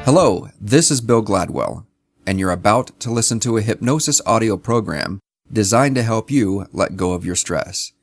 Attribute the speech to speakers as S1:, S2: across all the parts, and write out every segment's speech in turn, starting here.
S1: Hello, this is Bill Gladwell, and you're about to listen to a hypnosis audio program designed to help you let go of your stress.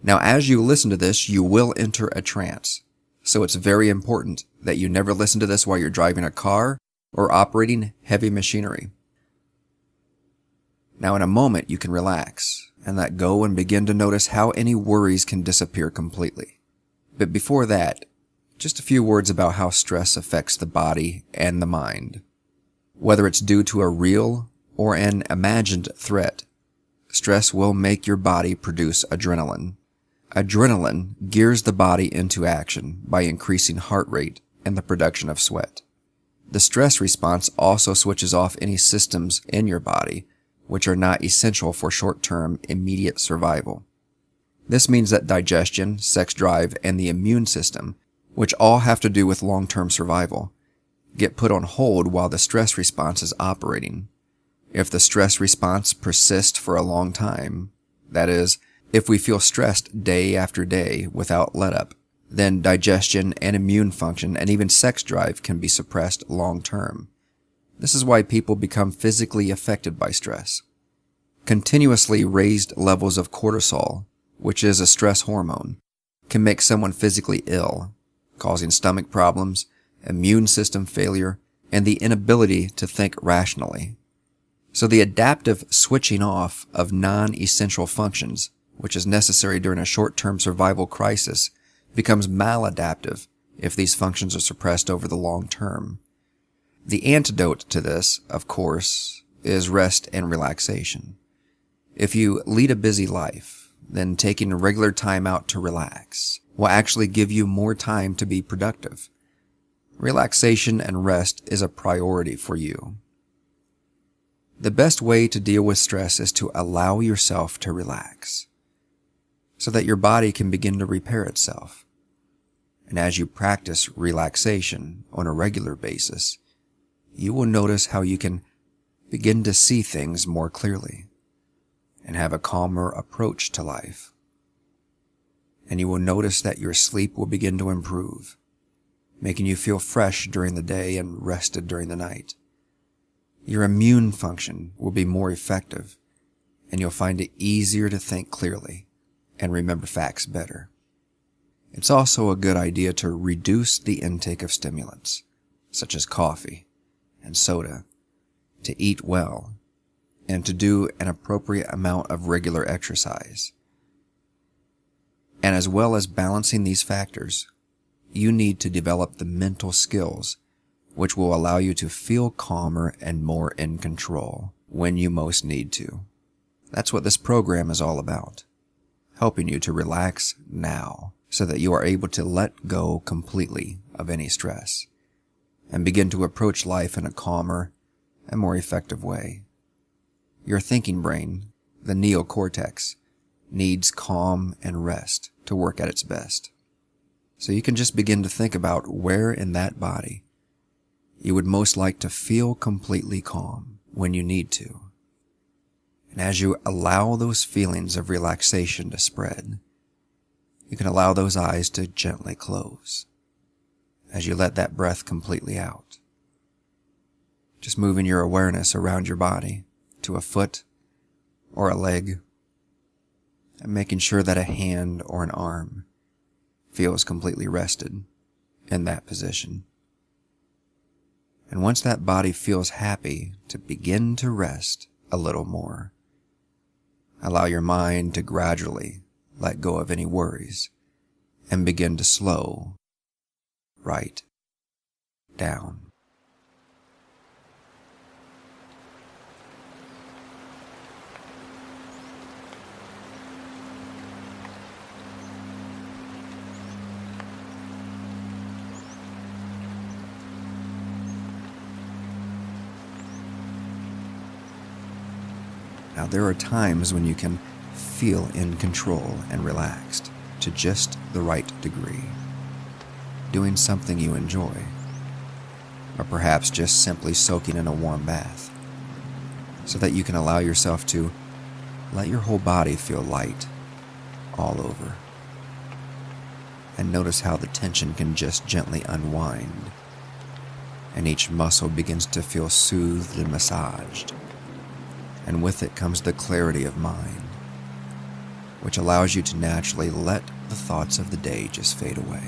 S1: Now, as you listen to this, you will enter a trance, so it's very important that you never listen to this while you're driving a car or operating heavy machinery. Now, in a moment, you can relax and let go and begin to notice how any worries can disappear completely. But before that, just a few words about how stress affects the body and the mind. Whether it's due to a real or an imagined threat, stress will make your body produce adrenaline. Adrenaline gears the body into action by increasing heart rate and the production of sweat. The stress response also switches off any systems in your body which are not essential for short-term, immediate survival. This means that digestion, sex drive, and the immune system, which all have to do with long-term survival, get put on hold while the stress response is operating. If the stress response persists for a long time, that is, if we feel stressed day after day without let-up, then digestion and immune function and even sex drive can be suppressed long-term. This is why people become physically affected by stress. Continuously raised levels of cortisol, which is a stress hormone, can make someone physically ill, causing stomach problems, immune system failure, and the inability to think rationally. So the adaptive switching off of non-essential functions, which is necessary during a short-term survival crisis, becomes maladaptive if these functions are suppressed over the long term. The antidote to this, of course, is rest and relaxation. If you lead a busy life, then taking a regular time out to relax will actually give you more time to be productive. Relaxation and rest is a priority for you. The best way to deal with stress is to allow yourself to relax, so that your body can begin to repair itself. And as you practice relaxation on a regular basis, you will notice how you can begin to see things more clearly and have a calmer approach to life. And you will notice that your sleep will begin to improve, making you feel fresh during the day and rested during the night. Your immune function will be more effective, and you'll find it easier to think clearly and remember facts better. It's also a good idea to reduce the intake of stimulants, such as coffee and soda, to eat well, and to do an appropriate amount of regular exercise. And as well as balancing these factors, you need to develop the mental skills which will allow you to feel calmer and more in control when you most need to. That's what this program is all about, helping you to relax now so that you are able to let go completely of any stress and begin to approach life in a calmer and more effective way. Your thinking brain, the neocortex, needs calm and rest to work at its best. So you can just begin to think about where in that body you would most like to feel completely calm when you need to. And as you allow those feelings of relaxation to spread, you can allow those eyes to gently close as you let that breath completely out. Just moving your awareness around your body to a foot or a leg, and making sure that a hand or an arm feels completely rested in that position. And once that body feels happy to begin to rest a little more, allow your mind to gradually let go of any worries and begin to slow right down. Now, there are times when you can feel in control and relaxed to just the right degree, doing something you enjoy, or perhaps just simply soaking in a warm bath, so that you can allow yourself to let your whole body feel light all over. And notice how the tension can just gently unwind and each muscle begins to feel soothed and massaged. And with it comes the clarity of mind, which allows you to naturally let the thoughts of the day just fade away,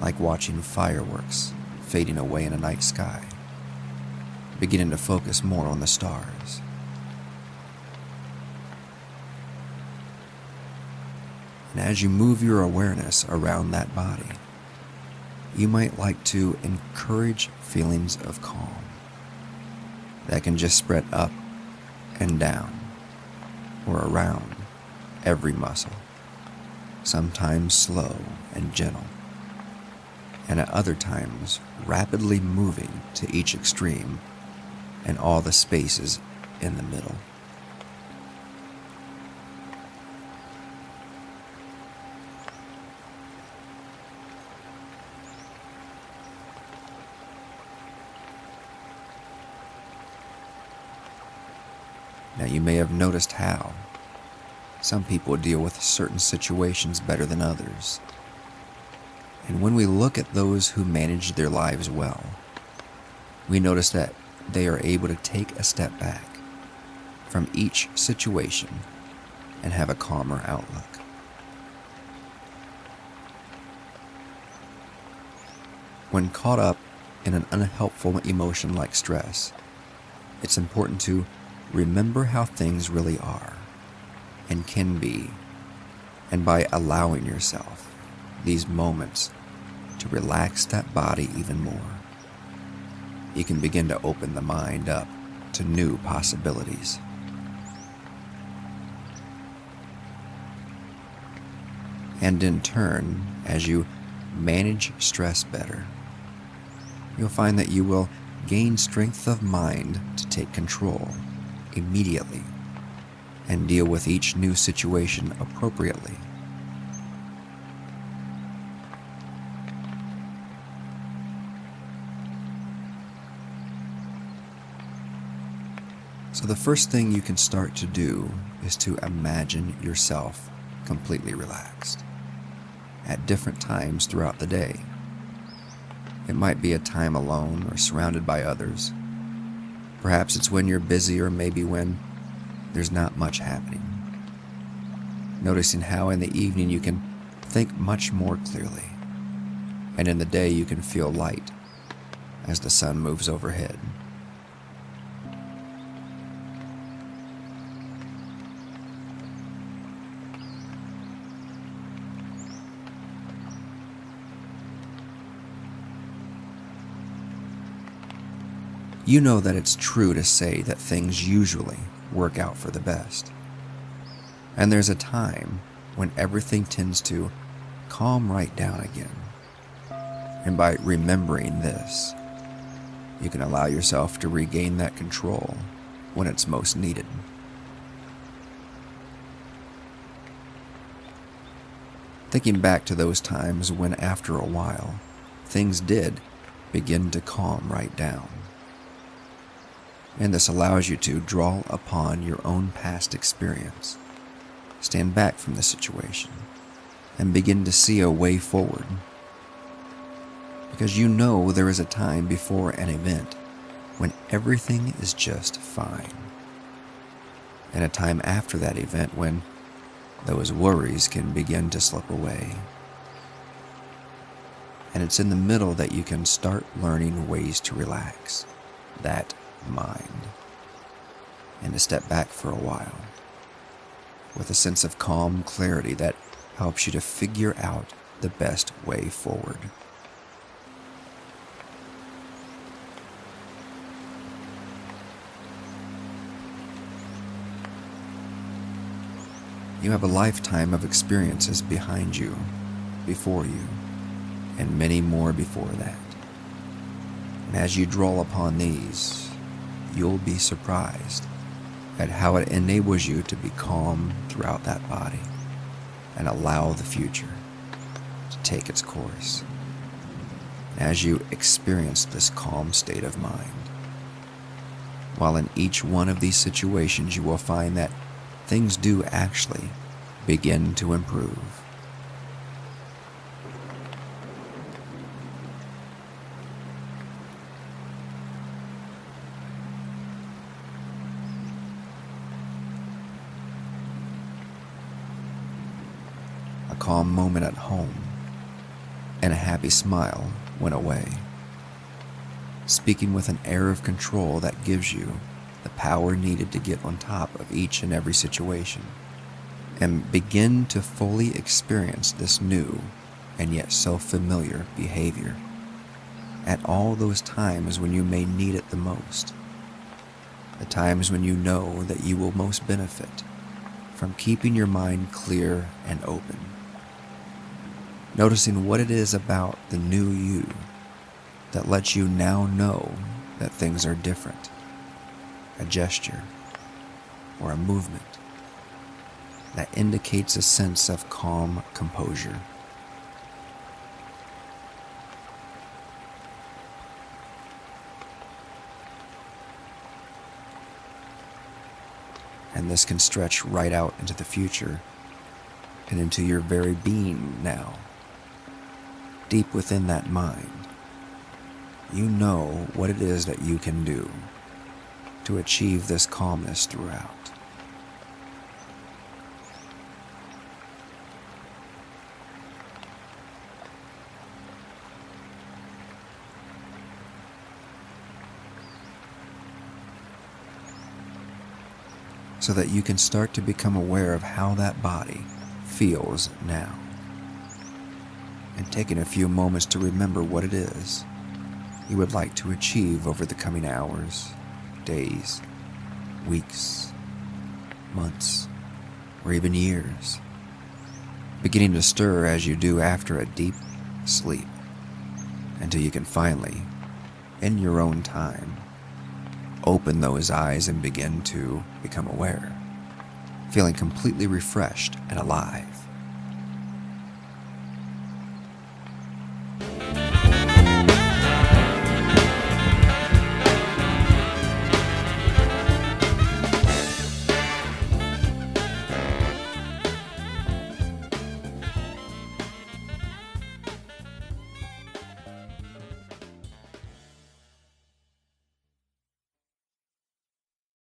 S1: like watching fireworks fading away in a night sky, beginning to focus more on the stars. And as you move your awareness around that body, you might like to encourage feelings of calm that can just spread up and down or around every muscle, sometimes slow and gentle, and at other times rapidly moving to each extreme and all the spaces in the middle. Now, you may have noticed how some people deal with certain situations better than others. And when we look at those who manage their lives well, we notice that they are able to take a step back from each situation and have a calmer outlook. When caught up in an unhelpful emotion like stress, it's important to remember how things really are and can be, and by allowing yourself these moments to relax that body even more, you can begin to open the mind up to new possibilities. And in turn, as you manage stress better, you'll find that you will gain strength of mind to take control immediately and deal with each new situation appropriately. So the first thing you can start to do is to imagine yourself completely relaxed at different times throughout the day. It might be a time alone or surrounded by others. Perhaps it's when you're busy, or maybe when there's not much happening. Noticing how in the evening you can think much more clearly, and in the day you can feel light as the sun moves overhead. You know that it's true to say that things usually work out for the best. And there's a time when everything tends to calm right down again. And by remembering this, you can allow yourself to regain that control when it's most needed. Thinking back to those times when, after a while, things did begin to calm right down. And this allows you to draw upon your own past experience, stand back from the situation, and begin to see a way forward. Because you know there is a time before an event when everything is just fine, and a time after that event when those worries can begin to slip away. And it's in the middle that you can start learning ways to relax that mind and to step back for a while with a sense of calm clarity that helps you to figure out the best way forward. You have a lifetime of experiences behind you, before you, and many more before that. And as you draw upon these, you'll be surprised at how it enables you to be calm throughout that body and allow the future to take its course. As you experience this calm state of mind, while in each one of these situations you will find that things do actually begin to improve. calm moment at home, and a happy smile went away. Speaking with an air of control that gives you the power needed to get on top of each and every situation, and begin to fully experience this new and yet so familiar behavior at all those times when you may need it the most, the times when you know that you will most benefit from keeping your mind clear and open, noticing what it is about the new you that lets you now know that things are different, a gesture or a movement that indicates a sense of calm composure. And this can stretch right out into the future and into your very being now. Deep within that mind, you know what it is that you can do to achieve this calmness throughout. So that you can start to become aware of how that body feels now. And taking a few moments to remember what it is you would like to achieve over the coming hours, days, weeks, months, or even years, beginning to stir as you do after a deep sleep, until you can finally, in your own time, open those eyes and begin to become aware, feeling completely refreshed and alive.